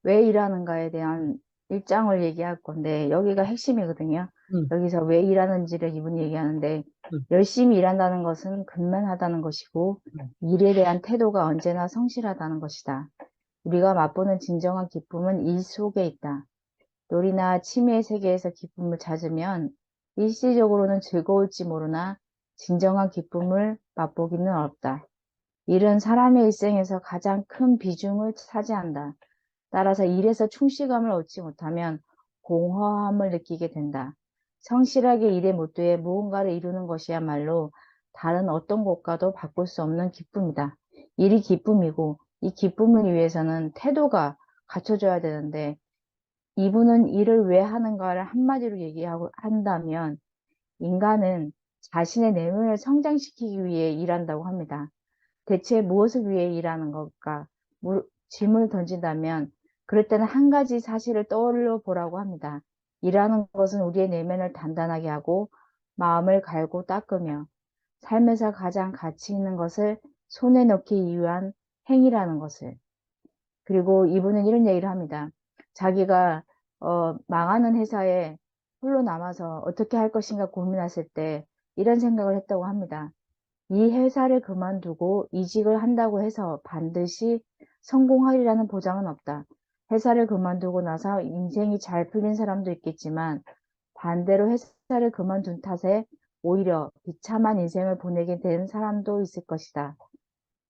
왜 일하는가에 대한 일장을 얘기할 건데, 여기가 핵심이거든요. 음, 여기서 왜 일하는지를 이분이 얘기하는데, 음, 열심히 일한다는 것은 근면하다는 것이고, 음, 일에 대한 태도가 언제나 성실하다는 것이다. 우리가 맛보는 진정한 기쁨은 일 속에 있다. 놀이나 취미의 세계에서 기쁨을 찾으면 일시적으로는 즐거울지 모르나 진정한 기쁨을 맛보기는 어렵다. 일은 사람의 일생에서 가장 큰 비중을 차지한다. 따라서 일에서 충실감을 얻지 못하면 공허함을 느끼게 된다. 성실하게 일에 몰두해 무언가를 이루는 것이야말로 다른 어떤 것과도 바꿀 수 없는 기쁨이다. 일이 기쁨이고 이 기쁨을 위해서는 태도가 갖춰져야 되는데 이분은 일을 왜 하는가를 한마디로 얘기하고 한다면 인간은 자신의 내면을 성장시키기 위해 일한다고 합니다. 대체 무엇을 위해 일하는 걸까? 질문을 던진다면 그럴 때는 한 가지 사실을 떠올려 보라고 합니다. 일하는 것은 우리의 내면을 단단하게 하고 마음을 갈고 닦으며 삶에서 가장 가치 있는 것을 손에 넣기 위한 행위라는 것을. 그리고 이분은 이런 얘기를 합니다. 자기가 망하는 회사에 홀로 남아서 어떻게 할 것인가 고민했을 때 이런 생각을 했다고 합니다. 이 회사를 그만두고 이직을 한다고 해서 반드시 성공하리라는 보장은 없다. 회사를 그만두고 나서 인생이 잘 풀린 사람도 있겠지만 반대로 회사를 그만둔 탓에 오히려 비참한 인생을 보내게 된 사람도 있을 것이다.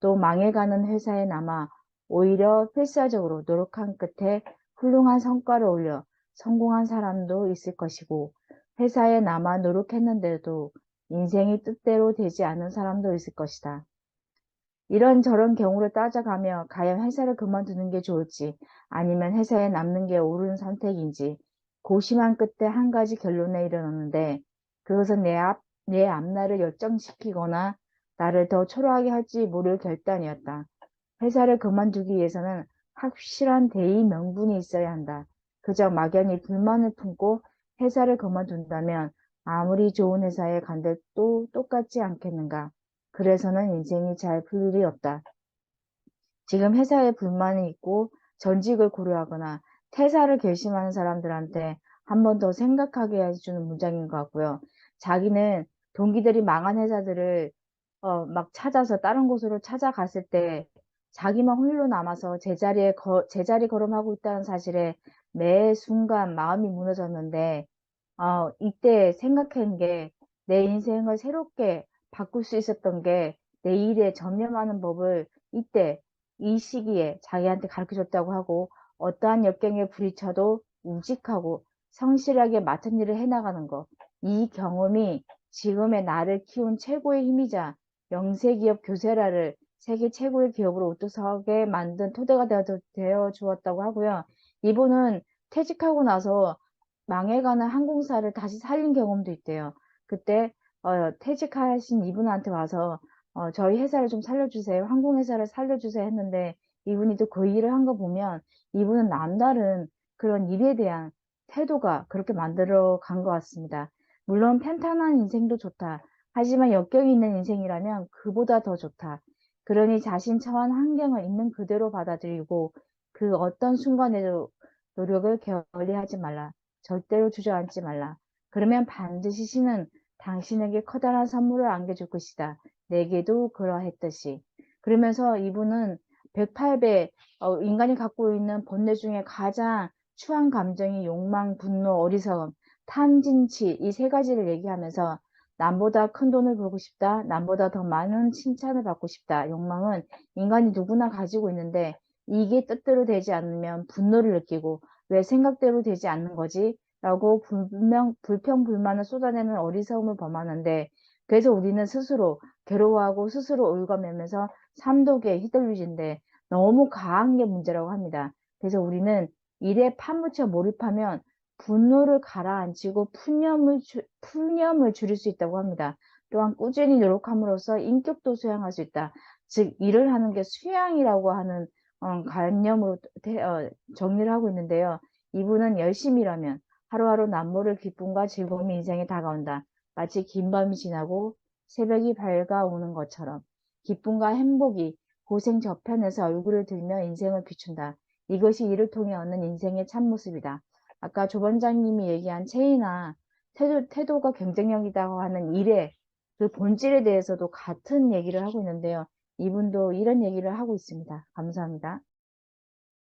또 망해가는 회사에 남아 오히려 필사적으로 노력한 끝에 훌륭한 성과를 올려 성공한 사람도 있을 것이고 회사에 남아 노력했는데도 인생이 뜻대로 되지 않은 사람도 있을 것이다. 이런저런 경우를 따져가며 과연 회사를 그만두는 게 좋을지 아니면 회사에 남는 게 옳은 선택인지 고심한 끝에 한 가지 결론에 이르렀는데 그것은 내 앞날을 역전시키거나 나를 더 초라하게 할지 모를 결단이었다. 회사를 그만두기 위해서는 확실한 대의 명분이 있어야 한다. 그저 막연히 불만을 품고 회사를 그만둔다면 아무리 좋은 회사에 간데도 똑같지 않겠는가. 그래서는 인생이 잘 풀 일이 없다. 지금 회사에 불만이 있고 전직을 고려하거나 퇴사를 결심하는 사람들한테 한 번 더 생각하게 해주는 문장인 것 같고요. 자기는 동기들이 망한 회사들을 막 찾아서 다른 곳으로 찾아갔을 때 자기만 홀로 남아서 제자리 걸음하고 있다는 사실에 매 순간 마음이 무너졌는데 이때 생각한 게 내 인생을 새롭게 바꿀 수 있었던 게 내 일에 전념하는 법을 이때 이 시기에 자기한테 가르쳐 줬다고 하고 어떠한 역경에 부딪혀도 우직하고 성실하게 맡은 일을 해나가는 것. 이 경험이 지금의 나를 키운 최고의 힘이자 영세기업 교세라를 세계 최고의 기업으로 우뚝서게 만든 토대가 되어 주었다고 하고요. 이분은 퇴직하고 나서 망해가는 항공사를 다시 살린 경험도 있대요. 그때 퇴직하신 이분한테 와서 저희 회사를 좀 살려주세요. 항공회사를 살려주세요 했는데 이분이 또 그 일을 한 거 보면 이분은 남다른 그런 일에 대한 태도가 그렇게 만들어 간 것 같습니다. 물론 평탄한 인생도 좋다. 하지만 역경이 있는 인생이라면 그보다 더 좋다. 그러니 자신 처한 환경을 있는 그대로 받아들이고 그 어떤 순간에도 노력을 게을리하지 말라. 절대로 주저앉지 말라. 그러면 반드시 신은 당신에게 커다란 선물을 안겨줄 것이다. 내게도 그러했듯이. 그러면서 이분은 108배 인간이 갖고 있는 본뇌 중에 가장 추한 감정이 욕망, 분노, 어리석음, 탐진치 이 세 가지를 얘기하면서 남보다 큰 돈을 벌고 싶다. 남보다 더 많은 칭찬을 받고 싶다. 욕망은 인간이 누구나 가지고 있는데 이게 뜻대로 되지 않으면 분노를 느끼고 왜 생각대로 되지 않는 거지? 라고 불평불만을 쏟아내는 어리석음을 범하는데 그래서 우리는 스스로 괴로워하고 스스로 올가매면서 삼독에 휘둘리는데 너무 과한 게 문제라고 합니다. 그래서 우리는 일에 파묻혀 몰입하면 분노를 가라앉히고 푸념을 줄일 수 있다고 합니다. 또한 꾸준히 노력함으로써 인격도 수양할 수 있다. 즉 일을 하는 게 수양이라고 하는 관념으로 정리를 하고 있는데요. 이분은 열심히 일하면 하루하루 남모를 기쁨과 즐거움이 인생에 다가온다. 마치 긴 밤이 지나고 새벽이 밝아오는 것처럼 기쁨과 행복이 고생 저편에서 얼굴을 들며 인생을 비춘다. 이것이 이를 통해 얻는 인생의 참모습이다. 아까 조반장님이 얘기한 체이나 태도가 경쟁력이라고 하는 일의 그 본질에 대해서도 같은 얘기를 하고 있는데요. 이분도 이런 얘기를 하고 있습니다. 감사합니다.